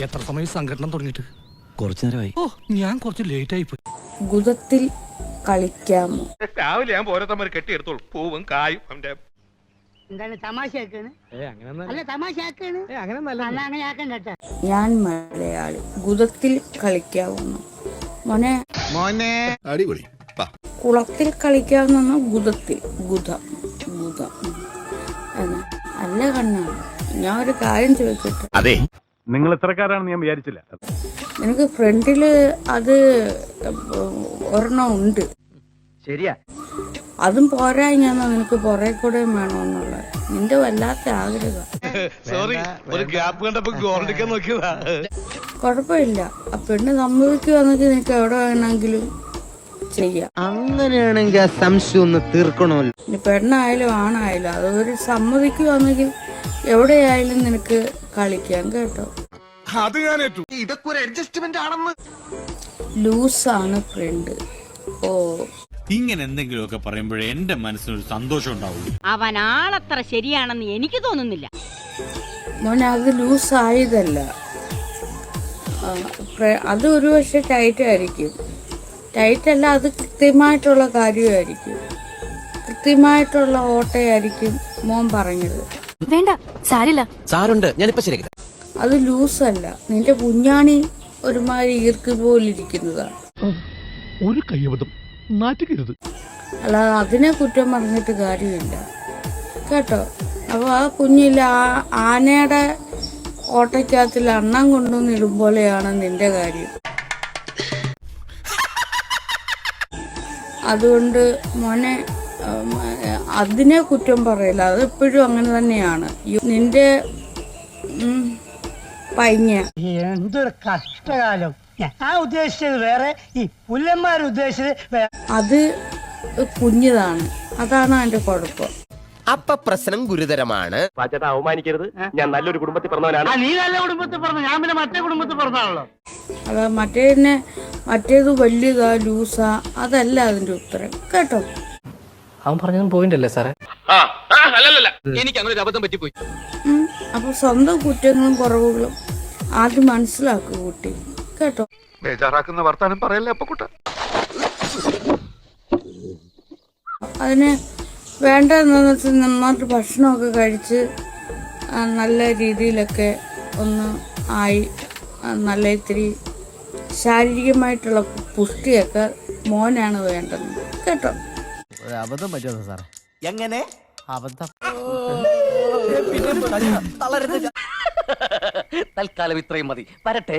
എത്ര സമയം സംഘടന തുടങ്ങിയിട്ട്? കുറച്ചു നേരമായി. ഓ, ഞാൻ കുറച്ച് ലേറ്റ് ആയി പോയി. ഗുദത്തിൽ കളിക്കാമോ? രാവിലെ ഞാൻ ഓരോരുത്തന്മാർ കെട്ടിയെടുത്തോളൂ പൂവും കായും അവന്റെ. എന്താണ് തമാശയാക്കാണ്? അല്ല തമാശയാക്കാണ്. അങ്ങനെ ആക്കണ്ട. ഞാൻ മലയാളി. ഗുദത്തിൽ കളിക്കാവുന്ന മോനെ മോനെ അടിപൊളി. കുളത്തിൽ കളിക്കാവുന്ന ഗുദത്തിൽ ഗുദ ഗുദ അല്ല കണ്ണാണ്. ഞാൻ ഒരു കാര്യം ചോദിക്കട്ടെ. അതെ, നിങ്ങൾ എത്രക്കാരാണെന്ന് ഞാൻ വിചാരിച്ചില്ല. നിനക്ക് ഫ്രണ്ടില് അത് ഒരെണ്ണം ഉണ്ട്, ശരിയാ. അതും പോരാ. ഞാൻ നിനക്ക് പുറകെ കൂടെ വേണമെന്നുള്ള നിന്റെ വല്ലാത്ത ആഗ്രഹം. സോറി, ഒരു ഗ്യാപ്പ് കണ്ടപ്പോ ഗോൾഡിക്കാൻ നോക്കിയതാ. കുഴപ്പമില്ല. ആ പെണ്ണ് സമ്മതിക്കുവാണെങ്കിൽ നിനക്ക് എവിടെ വേണമെങ്കിലും ചെയ്യാം. അങ്ങനെയാണെങ്കിൽ ആ സംശയം ഒന്ന് തീർക്കണമല്ലോ. ഇനി പെണ്ണായാലും ആണായാലും അതൊരു സമ്മതിക്കുവാണെങ്കിൽ എവിടെയായാലും നിനക്ക് കളിക്കാം കേട്ടോ. അത് ഞാൻ ഏറ്റു. ഇതൊക്കെ ഒരു അഡ്ജസ്റ്റ്മെന്റ് ആണെന്ന്. ലൂസാണ് ഫ്രണ്ട്. ഓ, ഇങ്ങനെ എന്തെങ്കിലുമൊക്കെ പറയുമ്പോഴേ എന്റെ മനസ്സിനൊരു സന്തോഷം ഉണ്ടാവുള്ളൂ. അവൻ ആളത്ര ശരിയാണെന്ന് എനിക്ക് തോന്നുന്നില്ല. മോനെ അത് ലൂസായതല്ല, അത് ഒരു പക്ഷെ ടൈറ്റ് ആയിരിക്കും. ടൈറ്റല്ല, അത് കൃത്യമായിട്ടുള്ള കാര്യമായിരിക്കും. കൃത്യമായിട്ടുള്ള ഓട്ടയായിരിക്കും മോൻ പറഞ്ഞത്. വേണ്ട, സാരില്ല. സാറുണ്ട്, ഞാനിപ്പോ ശരിയാക്കി. അത് ലൂസല്ല. നിന്റെ കുഞ്ഞാണി ഒരുമാതിരി ഈർക്ക് പോലിരിക്കുന്നതാണ്. ഒരു കയ്യബദ്ധം നാറ്റുകരുത്. അല്ലാതെ അതിനെ കുറ്റം പറഞ്ഞിട്ട് കാര്യമില്ല കേട്ടോ. അപ്പൊ ആ കുഞ്ഞില്ല ആനയുടെ ഓട്ടയ്ക്കകത്തിൽ അണ്ണം കൊണ്ടുവന്ന് ഇടുമ്പോലെയാണ് നിന്റെ കാര്യം. അതുകൊണ്ട് മോനെ അതിനെ കുറ്റം പറയില്ല. അത് എപ്പോഴും അങ്ങനെ തന്നെയാണ്. നിന്റെ പൈങ്ങ എന്തൊരു കഷ്ടകാലം. ഞാൻ ഉദ്ദേശിച്ചത് വേറെ, ഈ പുല്ലന്മാർ ഉദ്ദേശിച്ചത് അത് കുഞ്ഞതാണ്. അതാണ് അതിന്റെ കുഴപ്പം. അപ്പൊ പ്രശ്നം ഗുരുതരമാണ്. പാച്ചേട്ടാ അവമാനിക്കരുത്, ഞാൻ നല്ലൊരു കുടുംബത്തിൽ പറഞ്ഞവനാണ്. നീ നല്ല കുടുംബത്തിൽ പറഞ്ഞു, ഞാൻ പിന്നെ മറ്റേ കുടുംബത്തിൽ പറഞ്ഞാണല്ലോ. അത് മറ്റേത് വലിയതാ ലൂസാ അതല്ല അതിന്റെ ഉത്തരം കേട്ടോ. അവൻ പറഞ്ഞതും പോയിന്റ് അല്ലേ സാറേ? എനിക്ക് അങ്ങനെ ഒരു അബദ്ധം പറ്റിപ്പോയി. അപ്പൊ സ്വന്തം കുറ്റങ്ങളും കുറവുകളും ആദ്യം മനസ്സിലാക്കുക കുട്ടി കേട്ടോ. ബേജാറാക്കുന്ന വർത്താനം പറയല്ലേ അപ്പൊ കുട്ട. അതിന് വേണ്ട നന്നായിട്ട് ഭക്ഷണമൊക്കെ കഴിച്ച് നല്ല രീതിയിലൊക്കെ ഒന്ന് ആയി നല്ല ഇത്തിരി ശാരീരികമായിട്ടുള്ള പുഷ്ടിയൊക്കെ മോനാണ് വേണ്ടത് കേട്ടോ. അബദ്ധം പറ്റുമോ സാറേ? എങ്ങനെ അബദ്ധം തൽക്കാലം ഇത്രയും മതി. വരട്ടെ.